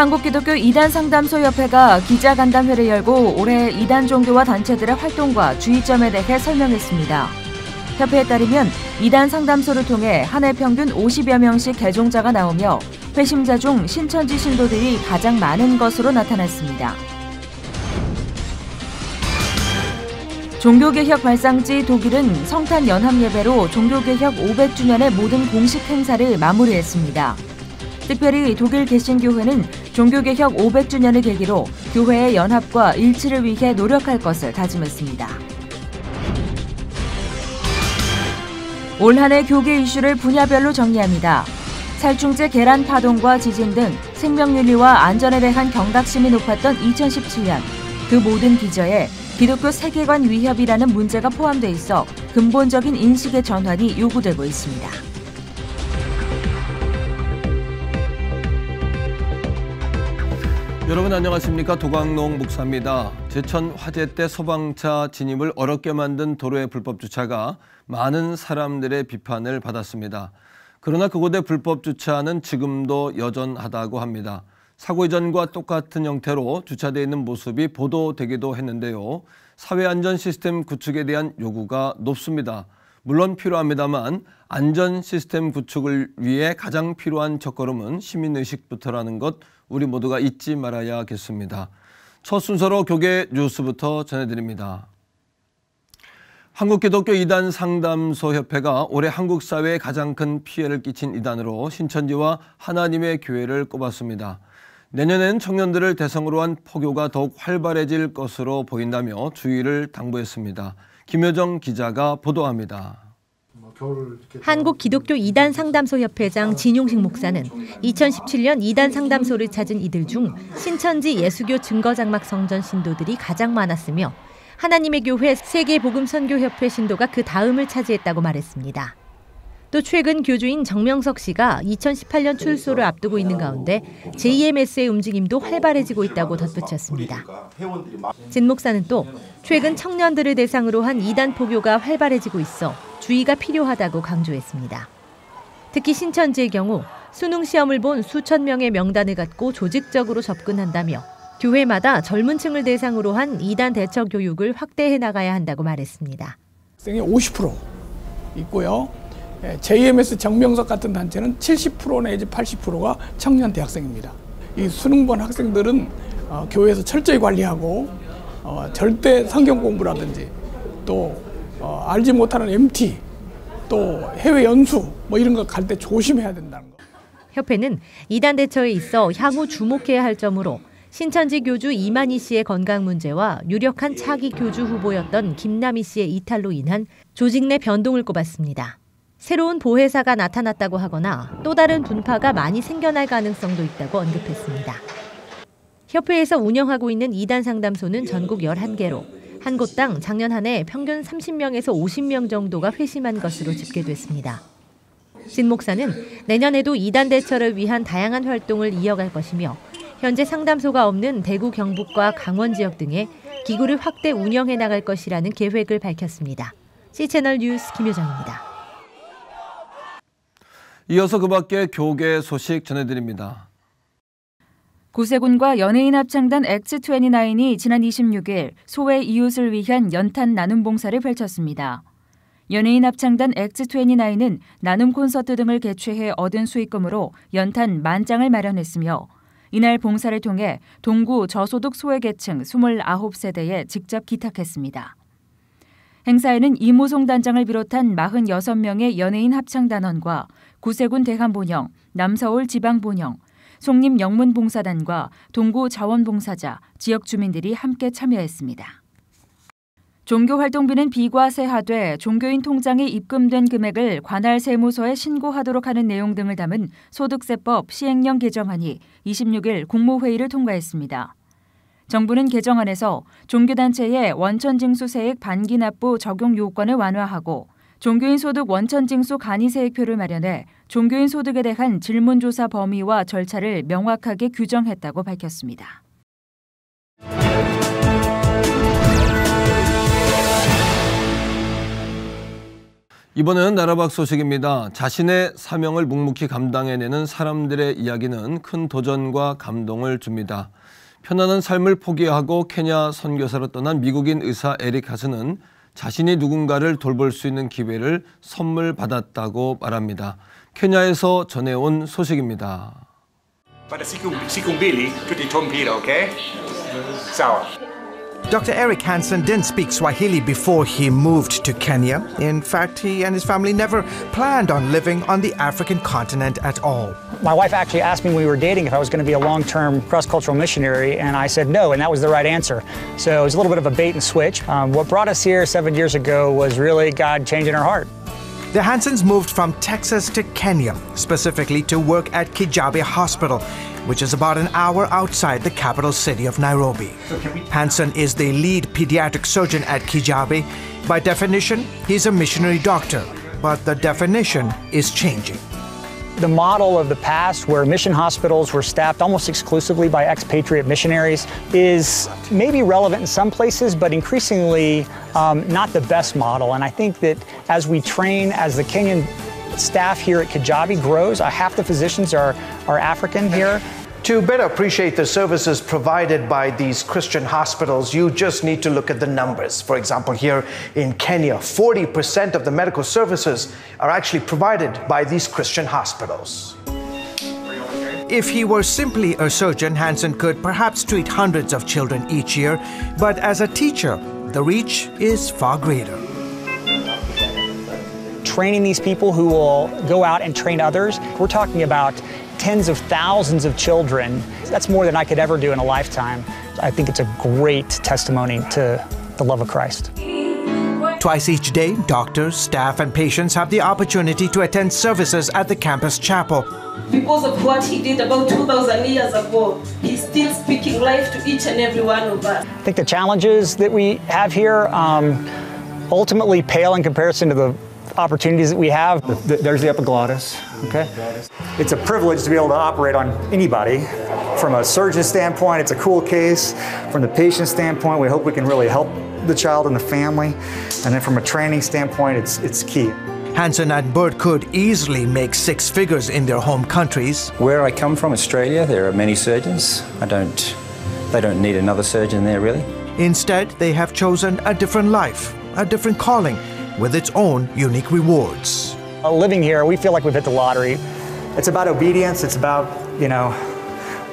한국기독교 이단상담소협회가 기자간담회를 열고 올해 이단 종교와 단체들의 활동과 주의점에 대해 설명했습니다. 협회에 따르면 이단 상담소를 통해 한 해 평균 50여 명씩 개종자가 나오며 회심자 중 신천지 신도들이 가장 많은 것으로 나타났습니다. 종교개혁 발상지 독일은 성탄 연합예배로 종교개혁 500주년의 모든 공식 행사를 마무리했습니다. 특별히 독일 개신교회는 종교개혁 500주년을 계기로 교회의 연합과 일치를 위해 노력할 것을 다짐했습니다. 올 한 해 교계 이슈를 분야별로 정리합니다. 살충제 계란 파동과 지진 등 생명윤리와 안전에 대한 경각심이 높았던 2017년, 그 모든 기저에 기독교 세계관 위협이라는 문제가 포함돼 있어 근본적인 인식의 전환이 요구되고 있습니다. 여러분 안녕하십니까? 도광농 목사입니다. 제천 화재 때 소방차 진입을 어렵게 만든 도로의 불법 주차가 많은 사람들의 비판을 받았습니다. 그러나 그곳의 불법 주차는 지금도 여전하다고 합니다. 사고 이전과 똑같은 형태로 주차되어 있는 모습이 보도되기도 했는데요. 사회안전 시스템 구축에 대한 요구가 높습니다. 물론 필요합니다만 안전 시스템 구축을 위해 가장 필요한 첫걸음은 시민의식부터라는 것 우리 모두가 잊지 말아야겠습니다. 첫 순서로 교계 뉴스부터 전해드립니다. 한국기독교 이단 상담소 협회가 올해 한국 사회에 가장 큰 피해를 끼친 이단으로 신천지와 하나님의 교회를 꼽았습니다. 내년엔 청년들을 대상으로 한 포교가 더욱 활발해질 것으로 보인다며 주의를 당부했습니다. 김효정 기자가 보도합니다. 한국기독교 이단상담소협회장 진용식 목사는 2017년 이단상담소를 찾은 이들 중 신천지 예수교 증거장막 성전 신도들이 가장 많았으며 하나님의 교회 세계복음선교협회 신도가 그 다음을 차지했다고 말했습니다. 또 최근 교주인 정명석 씨가 2018년 출소를 앞두고 있는 가운데 JMS의 움직임도 활발해지고 있다고 덧붙였습니다. 진 목사는 또 최근 청년들을 대상으로 한 이단 포교가 활발해지고 있어 주의가 필요하다고 강조했습니다. 특히 신천지의 경우 수능 시험을 본 수천 명의 명단을 갖고 조직적으로 접근한다며 교회마다 젊은 층을 대상으로 한 이단 대처 교육을 확대해 나가야 한다고 말했습니다. 학생이 50% 있고요. JMS 정명석 같은 단체는 70% 내지 80%가 청년 대학생입니다. 이 수능 본 학생들은 교회에서 철저히 관리하고 절대 성경 공부라든지 또 알지 못하는 MT 또 해외 연수 뭐 이런 거 갈 때 조심해야 된다는 거. 협회는 이단 대처에 있어 향후 주목해야 할 점으로 신천지 교주 이만희 씨의 건강 문제와 유력한 차기 교주 후보였던 김남희 씨의 이탈로 인한 조직 내 변동을 꼽았습니다. 새로운 보혜사가 나타났다고 하거나 또 다른 분파가 많이 생겨날 가능성도 있다고 언급했습니다. 협회에서 운영하고 있는 이단 상담소는 전국 11개로 한 곳당 작년 한 해 평균 30명에서 50명 정도가 회심한 것으로 집계됐습니다. 진 목사는 내년에도 이단 대처를 위한 다양한 활동을 이어갈 것이며 현재 상담소가 없는 대구 경북과 강원 지역 등에 기구를 확대 운영해 나갈 것이라는 계획을 밝혔습니다. C채널 뉴스 김효정입니다. 이어서 그 밖에 교계 소식 전해드립니다. 구세군과 연예인 합창단 엑스29이 지난 26일 소외 이웃을 위한 연탄 나눔 봉사를 펼쳤습니다. 연예인 합창단 엑스29는 나눔 콘서트 등을 개최해 얻은 수익금으로 연탄 10,000장을 마련했으며 이날 봉사를 통해 동구 저소득 소외계층 29세대에 직접 기탁했습니다. 행사에는 이모송 단장을 비롯한 46명의 연예인 합창단원과 구세군 대한본영, 남서울 지방본영, 송림 영문봉사단과 동구 자원봉사자, 지역 주민들이 함께 참여했습니다. 종교활동비는 비과세하되 종교인 통장에 입금된 금액을 관할 세무서에 신고하도록 하는 내용 등을 담은 소득세법 시행령 개정안이 26일 국무회의를 통과했습니다. 정부는 개정안에서 종교단체의 원천징수세액 반기납부 적용 요건을 완화하고 종교인 소득 원천징수 간이세액표를 마련해 종교인 소득에 대한 질문조사 범위와 절차를 명확하게 규정했다고 밝혔습니다. 이번에는 나라 밖 소식입니다. 자신의 사명을 묵묵히 감당해내는 사람들의 이야기는 큰 도전과 감동을 줍니다. 편안한 삶을 포기하고 케냐 선교사로 떠난 미국인 의사 에릭 하스는 자신이 누군가를 돌볼 수 있는 기회를 선물 받았다고 말합니다. 케냐에서 전해온 소식입니다. Dr. Eric Hansen didn't speak Swahili before he moved to Kenya. In fact, he and his family never planned on living on the African continent at all. My wife actually asked me when we were dating if I was going to be a long-term cross-cultural missionary, and I said no, and that was the right answer. So it was a little bit of a bait and switch. What brought us here 7 years ago was really God changing our heart. The Hansens moved from Texas to Kenya, specifically to work at Kijabe Hospital, which is about an hour outside the capital city of Nairobi. Hansen is the lead pediatric surgeon at Kijabe. By definition, he's a missionary doctor, but the definition is changing. The model of the past, where mission hospitals were staffed almost exclusively by expatriate missionaries, is maybe relevant in some places, but increasingly not the best model. And I think that as we train, as the Kenyan staff here at Kijabe grows, half the physicians are African here. To better appreciate the services provided by these Christian hospitals, you just need to look at the numbers. For example, here in Kenya, 40% of the medical services are actually provided by these Christian hospitals. If he were simply a surgeon, Hansen could perhaps treat hundreds of children each year, but as a teacher, the reach is far greater. Training these people who will go out and train others, we're talking about tens of thousands of children. That's more than I could ever do in a lifetime. I think it's a great testimony to the love of Christ. Twice each day, doctors, staff, and patients have the opportunity to attend services at the campus chapel. Because of what he did about 2,000 years ago, he's still speaking life to each and every one of us. I think the challenges that we have here ultimately pale in comparison to the opportunities that we have. There's the epiglottis, okay? It's a privilege to be able to operate on anybody. From a surgeon standpoint, it's a cool case. From the patient standpoint, we hope we can really help the child and the family. And then from a training standpoint, it's key. Hansen and Bert could easily make 6 figures in their home countries. Where I come from, Australia, there are many surgeons. They don't need another surgeon there, really. Instead, they have chosen a different life, a different calling, with its own unique rewards. Living here, we feel like we've hit the lottery. It's about obedience. It's about,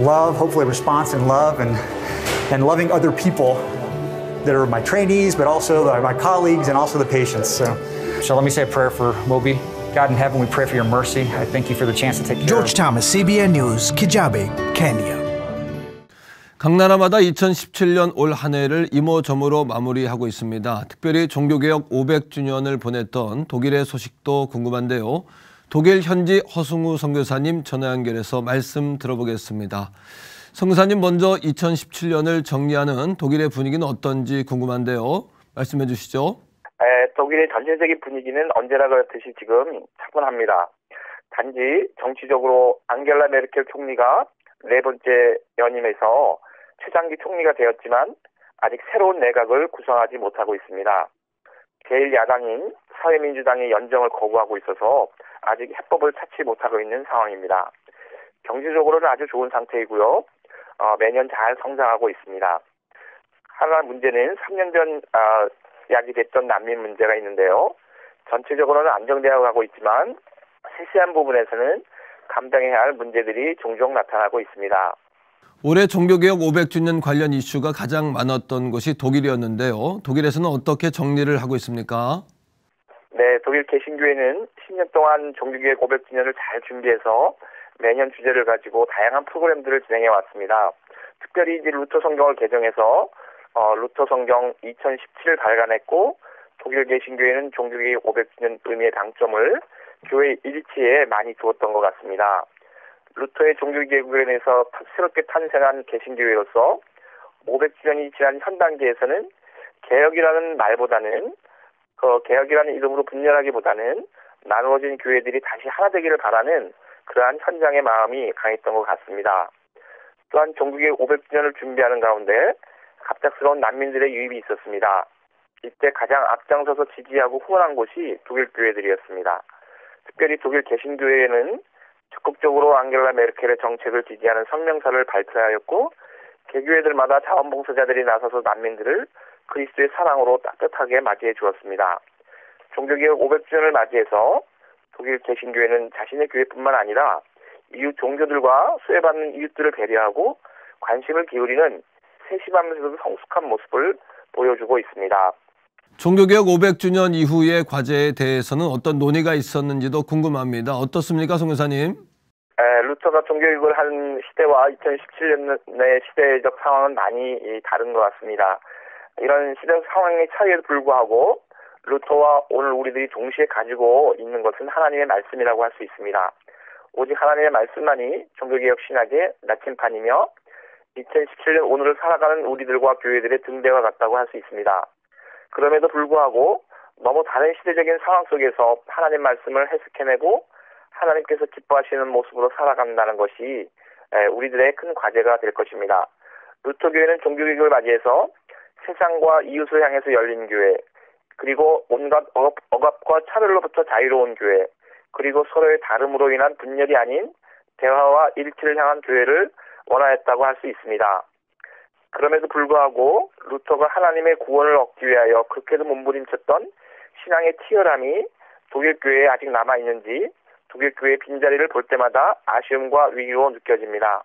love, hopefully response and love, and loving other people that are my trainees, but also my colleagues and also the patients. So let me say a prayer for Moby. God in heaven, we pray for your mercy. I thank you for the chance to take care George Thomas, CBN News, Kijabe, Kenya. 각 나라마다 2017년 올 한 해를 이모저모로 마무리하고 있습니다. 특별히 종교개혁 500주년을 보냈던 독일의 소식도 궁금한데요. 독일 현지 허승우 선교사님 전화 연결해서 말씀 들어보겠습니다. 선교사님, 먼저 2017년을 정리하는 독일의 분위기는 어떤지 궁금한데요. 말씀해 주시죠. 독일의 전체적인 분위기는 언제나 그렇듯이 지금 차분합니다. 단지 정치적으로 앙겔라 메르켈 총리가 4번째 연임에서 최장기 총리가 되었지만 아직 새로운 내각을 구성하지 못하고 있습니다. 제1야당인 사회민주당이 연정을 거부하고 있어서 아직 해법을 찾지 못하고 있는 상황입니다. 경제적으로는 아주 좋은 상태이고요. 매년 잘 성장하고 있습니다. 하나 문제는 3년 전 야기됐던 난민 문제가 있는데요. 전체적으로는 안정되어 가고 있지만 세세한 부분에서는 감당해야 할 문제들이 종종 나타나고 있습니다. 올해 종교개혁 500주년 관련 이슈가 가장 많았던 곳이 독일이었는데요. 독일에서는 어떻게 정리를 하고 있습니까? 네, 독일 개신교회는 10년 동안 종교개혁 500주년을 잘 준비해서 매년 주제를 가지고 다양한 프로그램들을 진행해 왔습니다. 특별히 이제 루터 성경을 개정해서 루터 성경 2017을 발간했고, 독일 개신교회는 종교개혁 500주년 의미의 당점을 교회 일치에 많이 두었던 것 같습니다. 루터의 종교개혁에 대해서 새롭게 탄생한 개신교회로서 500주년이 지난 현 단계에서는 개혁이라는 말보다는 개혁이라는 이름으로 분열하기보다는 나누어진 교회들이 다시 하나 되기를 바라는 그러한 현장의 마음이 강했던 것 같습니다. 또한 종교개혁 500주년을 준비하는 가운데 갑작스러운 난민들의 유입이 있었습니다. 이때 가장 앞장서서 지지하고 후원한 곳이 독일 교회들이었습니다. 특별히 독일 개신교회는 적극적으로 안겔라 메르켈의 정책을 지지하는 성명서를 발표하였고 개교회들마다 자원봉사자들이 나서서 난민들을 그리스도의 사랑으로 따뜻하게 맞이해 주었습니다. 종교개혁 500주년을 맞이해서 독일 개신교회는 자신의 교회뿐만 아니라 이웃 종교들과 수혜받는 이웃들을 배려하고 관심을 기울이는 세심하면서도 성숙한 모습을 보여주고 있습니다. 종교개혁 500주년 이후의 과제에 대해서는 어떤 논의가 있었는지도 궁금합니다. 어떻습니까, 송 교사님? 루터가 종교개혁을 한 시대와 2017년의 시대적 상황은 많이 다른 것 같습니다. 이런 시대적 상황의 차이에도 불구하고 루터와 오늘 우리들이 동시에 가지고 있는 것은 하나님의 말씀이라고 할 수 있습니다. 오직 하나님의 말씀만이 종교개혁 신학의 나침판이며 2017년 오늘을 살아가는 우리들과 교회들의 등대와 같다고 할 수 있습니다. 그럼에도 불구하고 너무 다른 시대적인 상황 속에서 하나님 말씀을 해석해내고 하나님께서 기뻐하시는 모습으로 살아간다는 것이 우리들의 큰 과제가 될 것입니다. 루터교회는 종교개혁을 맞이해서 세상과 이웃을 향해서 열린 교회, 그리고 온갖 억압과 차별로부터 자유로운 교회, 그리고 서로의 다름으로 인한 분열이 아닌 대화와 일치를 향한 교회를 원하였다고 할 수 있습니다. 그럼에도 불구하고 루터가 하나님의 구원을 얻기 위하여 그렇게도 몸부림쳤던 신앙의 치열함이 독일 교회에 아직 남아있는지 독일 교회의 빈자리를 볼 때마다 아쉬움과 위기로 느껴집니다.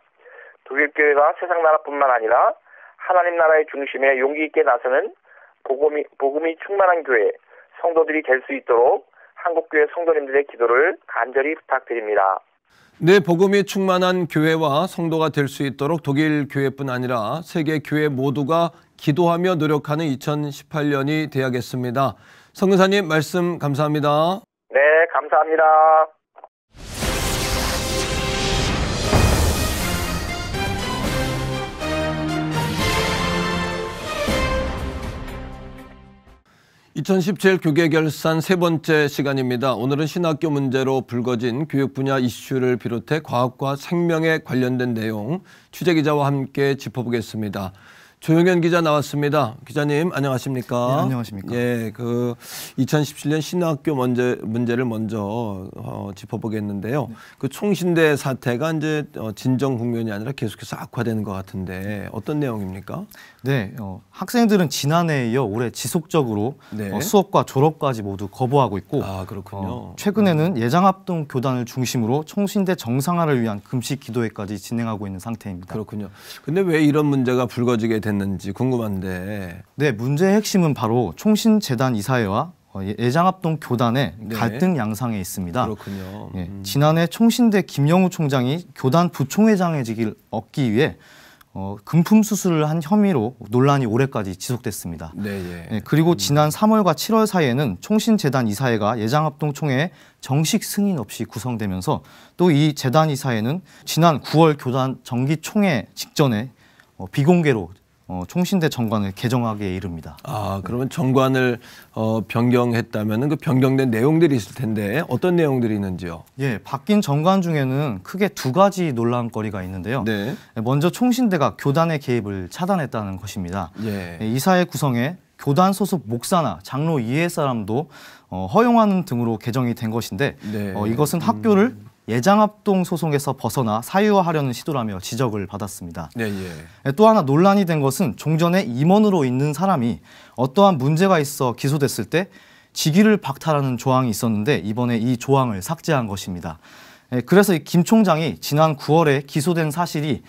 독일 교회가 세상 나라뿐만 아니라 하나님 나라의 중심에 용기 있게 나서는 복음이 충만한 교회, 성도들이 될 수 있도록 한국교회 성도님들의 기도를 간절히 부탁드립니다. 네, 복음이 충만한 교회와 성도가 될 수 있도록 독일 교회뿐 아니라 세계 교회 모두가 기도하며 노력하는 2018년이 되야겠습니다. 성 교사님 말씀 감사합니다. 네, 감사합니다. (2017) 교계결산 세 번째 시간입니다. 오늘은 신학교 문제로 불거진 교육 분야 이슈를 비롯해 과학과 생명에 관련된 내용 취재기자와 함께 짚어보겠습니다. 조영현 기자 나왔습니다. 기자님 안녕하십니까? 네, 안녕하십니까? 예, 2017년 신학교 문제를 먼저 짚어보겠는데요. 네. 그 총신대 사태가 이제 진정 국면이 아니라 계속해서 악화되는 것 같은데 어떤 내용입니까? 네, 학생들은 지난해에 이어 올해 지속적으로 네. 수업과 졸업까지 모두 거부하고 있고, 그렇군요. 최근에는 예장합동 교단을 중심으로 총신대 정상화를 위한 금식 기도회까지 진행하고 있는 상태입니다. 그렇군요. 근데 왜 이런 문제가 불거지게 됐는지 궁금한데. 네, 문제의 핵심은 바로 총신재단 이사회와 예장합동 교단의 네. 갈등 양상에 있습니다. 그렇군요. 예, 지난해 총신대 김영우 총장이 교단 부총회장직을 얻기 위해 금품 수수를 한 혐의로 논란이 올해까지 지속됐습니다. 네, 예, 그리고 지난 3월과 7월 사이에는 총신재단 이사회가 예장합동 총회에 정식 승인 없이 구성되면서 또 이 재단 이사회는 지난 9월 교단 정기총회 직전에 비공개로 총신대 정관을 개정하기에 이릅니다. 그러면 정관을 변경했다면 그 변경된 내용들이 있을 텐데 어떤 내용들이 있는지요? 예, 바뀐 정관 중에는 크게 두 가지 논란거리가 있는데요. 네. 먼저 총신대가 교단의 개입을 차단했다는 것입니다. 예. 이사회 구성에 교단 소속 목사나 장로 이해 사람도 허용하는 등으로 개정이 된 것인데 네. 이것은 학교를 예장합동 소송에서 벗어나 사유화하려는 시도라며 지적을 받았습니다. 네, 예. 또 하나 논란이 된 것은 종전에 임원으로 있는 사람이 어떠한 문제가 있어 기소됐을 때 직위를 박탈하는 조항이 있었는데 이번에 이 조항을 삭제한 것입니다. 그래서 김 총장이 지난 9월에 기소된 사실이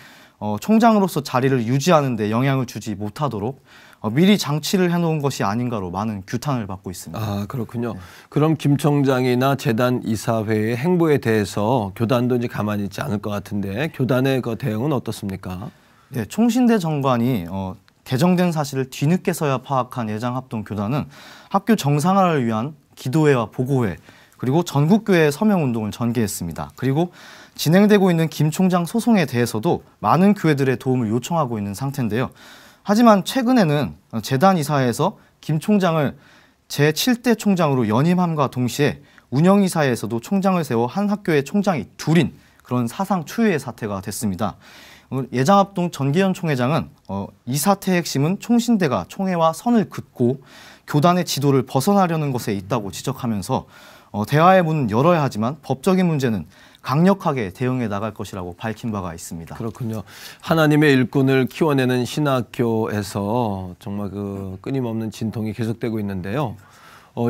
총장으로서 자리를 유지하는 데 영향을 주지 못하도록 미리 장치를 해놓은 것이 아닌가로 많은 규탄을 받고 있습니다. 그렇군요. 그럼 김 총장이나 재단 이사회의 행보에 대해서 교단도 이제 가만히 있지 않을 것 같은데 교단의 그 대응은 어떻습니까? 네, 총신대 정관이 개정된 사실을 뒤늦게서야 파악한 예장합동 교단은 학교 정상화를 위한 기도회와 보고회 그리고 전국교회 서명운동을 전개했습니다. 그리고 진행되고 있는 김 총장 소송에 대해서도 많은 교회들의 도움을 요청하고 있는 상태인데요. 하지만 최근에는 재단 이사회에서 김 총장을 제7대 총장으로 연임함과 동시에 운영이사회에서도 총장을 세워 한 학교의 총장이 둘인 그런 사상 초유의 사태가 됐습니다. 예장합동 전기현 총회장은 이 사태의 핵심은 총신대가 총회와 선을 긋고 교단의 지도를 벗어나려는 것에 있다고 지적하면서 대화의 문은 열어야 하지만 법적인 문제는 강력하게 대응해 나갈 것이라고 밝힌 바가 있습니다. 그렇군요. 하나님의 일꾼을 키워내는 신학교에서 정말 그 끊임없는 진통이 계속되고 있는데요.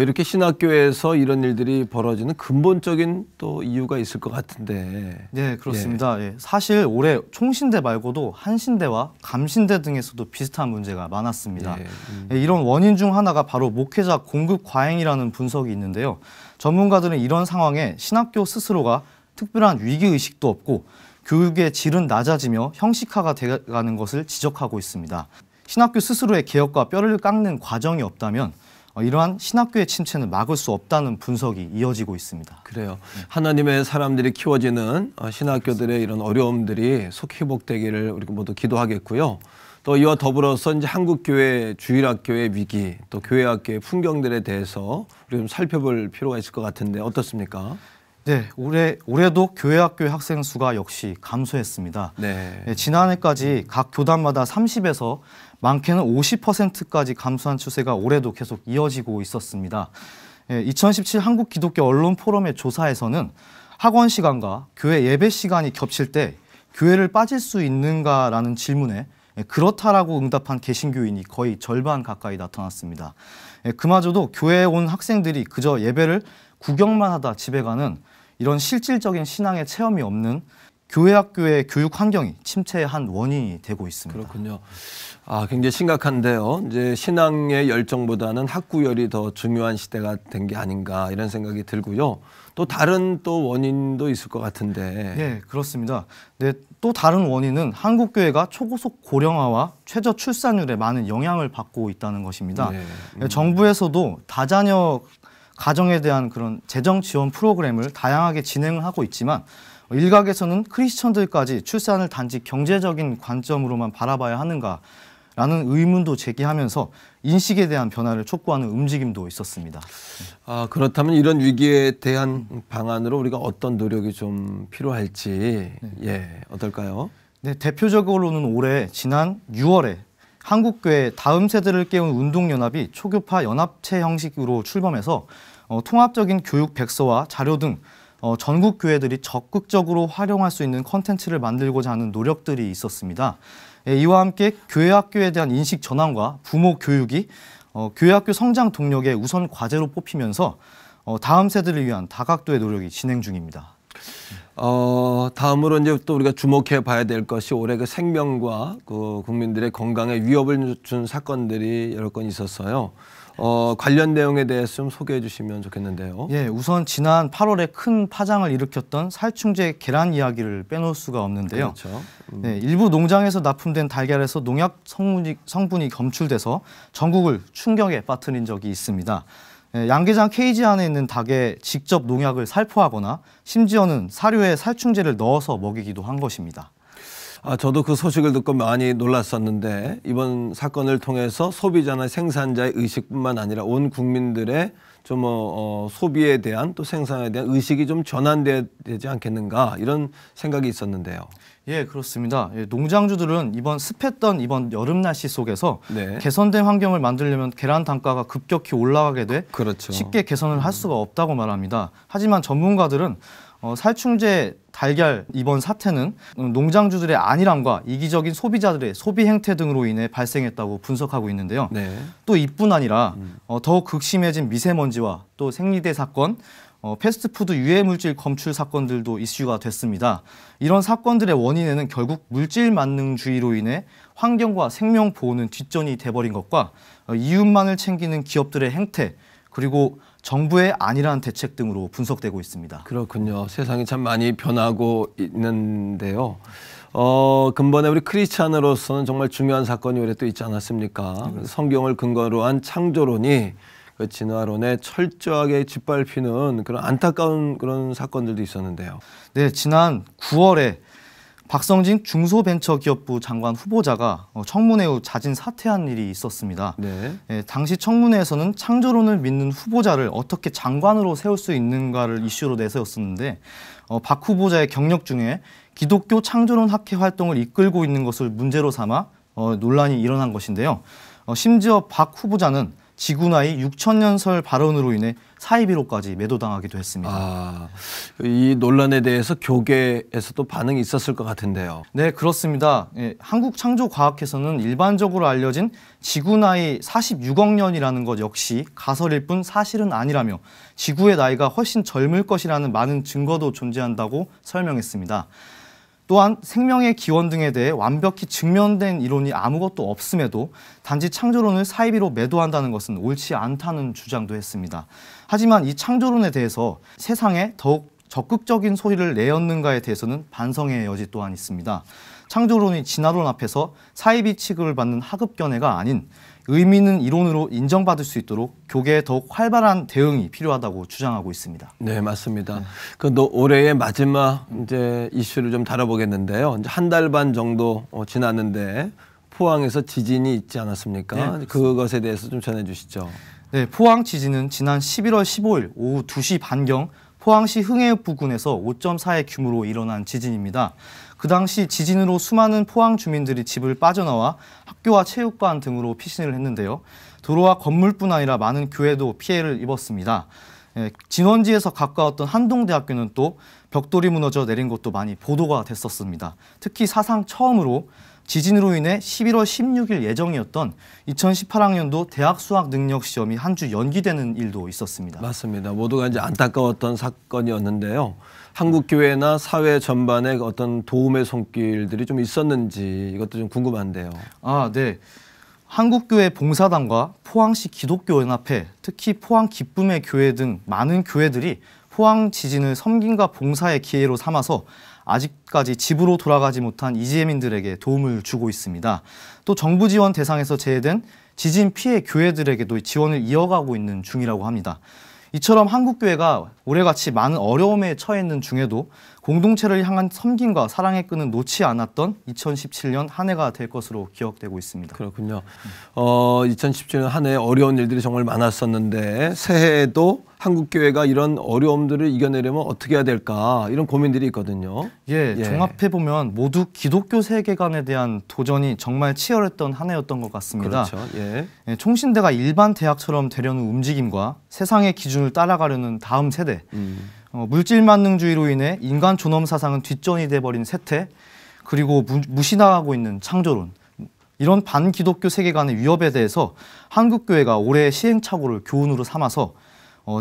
이렇게 신학교에서 이런 일들이 벌어지는 근본적인 또 이유가 있을 것 같은데. 네, 그렇습니다. 예. 사실 올해 총신대 말고도 한신대와 감신대 등에서도 비슷한 문제가 많았습니다. 이런 원인 중 하나가 바로 목회자 공급 과잉이라는 분석이 있는데요. 전문가들은 이런 상황에 신학교 스스로가 특별한 위기의식도 없고 교육의 질은 낮아지며 형식화가 돼가는 것을 지적하고 있습니다. 신학교 스스로의 개혁과 뼈를 깎는 과정이 없다면 이러한 신학교의 침체는 막을 수 없다는 분석이 이어지고 있습니다. 그래요. 하나님의 사람들이 키워지는 신학교들의 이런 어려움들이 속 회복되기를 우리 모두 기도하겠고요. 또 이와 더불어서 이제 한국교회 주일학교의 위기, 또 교회학교의 풍경들에 대해서 우리 좀 살펴볼 필요가 있을 것 같은데 어떻습니까? 네, 올해도 교회학교의 학생 수가 역시 감소했습니다. 네. 지난해까지 각 교단마다 30에서 많게는 50%까지 감소한 추세가 올해도 계속 이어지고 있었습니다. 2017 한국 기독교 언론 포럼의 조사에서는 학원 시간과 교회 예배 시간이 겹칠 때 교회를 빠질 수 있는가라는 질문에 그렇다라고 응답한 개신교인이 거의 절반 가까이 나타났습니다. 그마저도 교회에 온 학생들이 그저 예배를 구경만 하다 집에 가는 이런 실질적인 신앙의 체험이 없는 교회학교의 교육 환경이 침체의 한 원인이 되고 있습니다. 그렇군요. 굉장히 심각한데요. 이제 신앙의 열정보다는 학구열이 더 중요한 시대가 된 게 아닌가 이런 생각이 들고요. 또 다른 또 원인도 있을 것 같은데. 네, 그렇습니다. 네, 또 다른 원인은 한국 교회가 초고속 고령화와 최저 출산율에 많은 영향을 받고 있다는 것입니다. 정부에서도 다자녀 가정에 대한 그런 재정 지원 프로그램을 다양하게 진행을 하고 있지만 일각에서는 크리스천들까지 출산을 단지 경제적인 관점으로만 바라봐야 하는가라는 의문도 제기하면서 인식에 대한 변화를 촉구하는 움직임도 있었습니다. 그렇다면 이런 위기에 대한 방안으로 우리가 어떤 노력이 좀 필요할지 어떨까요? 네, 대표적으로는 올해 지난 6월에 한국교회 다음 세대를 깨운 운동연합이 초교파 연합체 형식으로 출범해서 통합적인 교육 백서와 자료 등 전국 교회들이 적극적으로 활용할 수 있는 콘텐츠를 만들고자 하는 노력들이 있었습니다. 이와 함께 교회학교에 대한 인식 전환과 부모 교육이 교회학교 성장 동력의 우선 과제로 뽑히면서 다음 세대를 위한 다각도의 노력이 진행 중입니다. 다음으로 이제 또 우리가 주목해 봐야 될 것이 올해 그 생명과 그 국민들의 건강에 위협을 준 사건들이 여러 건 있었어요. 관련 내용에 대해서 좀 소개해 주시면 좋겠는데요. 예, 우선 지난 8월에 큰 파장을 일으켰던 살충제 계란 이야기를 빼놓을 수가 없는데요. 그렇죠. 네, 일부 농장에서 납품된 달걀에서 농약 성분이 검출돼서 전국을 충격에 빠뜨린 적이 있습니다. 양계장 케이지 안에 있는 닭에 직접 농약을 살포하거나 심지어는 사료에 살충제를 넣어서 먹이기도 한 것입니다. 저도 그 소식을 듣고 많이 놀랐었는데 이번 사건을 통해서 소비자나 생산자의 의식뿐만 아니라 온 국민들의 좀 소비에 대한 또 생산에 대한 의식이 좀 전환돼야 되지 않겠는가 이런 생각이 있었는데요. 예, 그렇습니다. 농장주들은 습했던 이번 여름 날씨 속에서 개선된 환경을 만들려면 계란 단가가 급격히 올라가게 돼 쉽게 개선을 할 수가 없다고 말합니다. 하지만 전문가들은 살충제 달걀 이번 사태는 농장주들의 안일함과 이기적인 소비자들의 소비 행태 등으로 인해 발생했다고 분석하고 있는데요. 또 이뿐 아니라 더욱 극심해진 미세먼지와 또 생리대 사건, 패스트푸드 유해물질 검출 사건들도 이슈가 됐습니다. 이런 사건들의 원인에는 결국 물질 만능주의로 인해 환경과 생명 보호는 뒷전이 돼버린 것과 이웃만을 챙기는 기업들의 행태, 그리고 정부의 안일한 대책 등으로 분석되고 있습니다. 그렇군요. 세상이 참 많이 변하고 있는데요. 근본에 우리 크리스찬으로서는 정말 중요한 사건이 올해 또 있지 않았습니까? 성경을 근거로 한 창조론이 그 진화론에 철저하게 짓밟히는 그런 안타까운 그런 사건들도 있었는데요. 네, 지난 9월에 박성진 중소벤처기업부 장관 후보자가 청문회 후 자진 사퇴한 일이 있었습니다. 당시 청문회에서는 창조론을 믿는 후보자를 어떻게 장관으로 세울 수 있는가를 이슈로 내세웠었는데 박 후보자의 경력 중에 기독교 창조론 학회 활동을 이끌고 있는 것을 문제로 삼아 논란이 일어난 것인데요. 심지어 박 후보자는 지구 나이 6,000년설 발언으로 인해 사이비로까지 매도당하기도 했습니다. 이 논란에 대해서 교계에서도 반응이 있었을 것 같은데요. 네, 그렇습니다. 한국창조과학회에서는 일반적으로 알려진 지구 나이 46억 년이라는 것 역시 가설일 뿐 사실은 아니라며 지구의 나이가 훨씬 젊을 것이라는 많은 증거도 존재한다고 설명했습니다. 또한 생명의 기원 등에 대해 완벽히 증명된 이론이 아무것도 없음에도 단지 창조론을 사이비로 매도한다는 것은 옳지 않다는 주장도 했습니다. 하지만 이 창조론에 대해서 세상에 더욱 적극적인 소리를 내었는가에 대해서는 반성의 여지 또한 있습니다. 창조론이 진화론 앞에서 사이비 취급을 받는 하급견해가 아닌 의미 있는 이론으로 인정받을 수 있도록 교계에 더욱 활발한 대응이 필요하다고 주장하고 있습니다. 네, 맞습니다. 올해의 마지막 이제 이슈를 좀 다뤄보겠는데요. 이제 한 달 반 정도 지났는데 포항에서 지진이 있지 않았습니까? 네, 그것에 대해서 좀 전해주시죠. 네, 포항 지진은 지난 11월 15일 오후 2시 반경 포항시 흥해읍 부근에서 5.4의 규모로 일어난 지진입니다. 그 당시 지진으로 수많은 포항 주민들이 집을 빠져나와 학교와 체육관 등으로 피신을 했는데요. 도로와 건물뿐 아니라 많은 교회도 피해를 입었습니다. 진원지에서 가까웠던 한동대학교는 또 벽돌이 무너져 내린 것도 많이 보도가 됐었습니다. 특히 사상 처음으로 지진으로 인해 11월 16일 예정이었던 2018학년도 대학 수학 능력 시험이 한 주 연기되는 일도 있었습니다. 맞습니다. 모두가 이제 안타까웠던 사건이었는데요. 한국교회나 사회 전반에 어떤 도움의 손길들이 좀 있었는지 이것도 좀 궁금한데요. 네. 한국교회 봉사단과 포항시 기독교연합회, 특히 포항 기쁨의 교회 등 많은 교회들이 포항 지진을 섬김과 봉사의 기회로 삼아서 아직까지 집으로 돌아가지 못한 이재민들에게 도움을 주고 있습니다. 또 정부 지원 대상에서 제외된 지진 피해 교회들에게도 지원을 이어가고 있는 중이라고 합니다. 이처럼 한국교회가 올해같이 많은 어려움에 처해 있는 중에도 공동체를 향한 섬김과 사랑의 끈은 놓지 않았던 2017년 한 해가 될 것으로 기억되고 있습니다. 그렇군요. 2017년 한 해 어려운 일들이 정말 많았었는데 새해에도 한국교회가 이런 어려움들을 이겨내려면 어떻게 해야 될까 이런 고민들이 있거든요. 종합해보면 모두 기독교 세계관에 대한 도전이 정말 치열했던 한 해였던 것 같습니다. 그렇죠. 총신대가 일반 대학처럼 되려는 움직임과 세상의 기준을 따라가려는 다음 세대, 물질 만능주의로 인해 인간 존엄 사상은 뒷전이 돼버린 세태, 그리고 무시당하고 있는 창조론, 이런 반기독교 세계관의 위협에 대해서 한국교회가 올해의 시행착오를 교훈으로 삼아서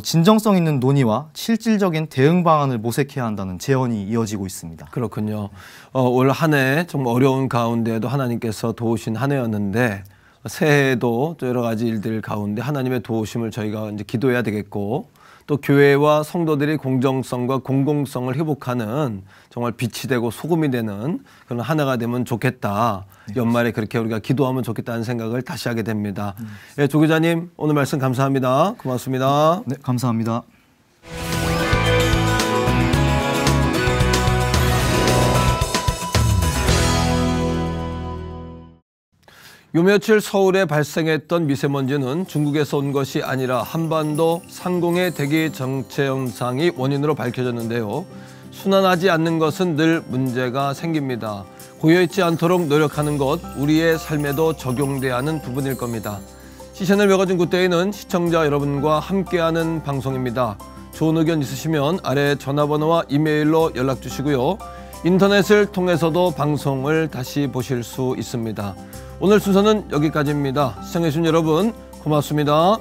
진정성 있는 논의와 실질적인 대응 방안을 모색해야 한다는 제언이 이어지고 있습니다. 그렇군요. 올 한 해 정말 어려운 가운데에도 하나님께서 도우신 한 해였는데 새해에도 또 여러 가지 일들 가운데 하나님의 도우심을 저희가 이제 기도해야 되겠고 또 교회와 성도들이 공정성과 공공성을 회복하는 정말 빛이 되고 소금이 되는 그런 한 해가 되면 좋겠다. 연말에 그렇게 우리가 기도하면 좋겠다는 생각을 다시 하게 됩니다. 조 기자님 오늘 말씀 감사합니다. 고맙습니다. 네, 감사합니다. 요 며칠 서울에 발생했던 미세먼지는 중국에서 온 것이 아니라 한반도 상공의 대기 정체 현상이 원인으로 밝혀졌는데요. 순환하지 않는 것은 늘 문제가 생깁니다. 고여있지 않도록 노력하는 것, 우리의 삶에도 적용돼야 하는 부분일 겁니다. 시선을 메꿔준 굿데이는 시청자 여러분과 함께하는 방송입니다. 좋은 의견 있으시면 아래 전화번호와 이메일로 연락 주시고요. 인터넷을 통해서도 방송을 다시 보실 수 있습니다. 오늘 순서는 여기까지입니다. 시청해주신 여러분 고맙습니다.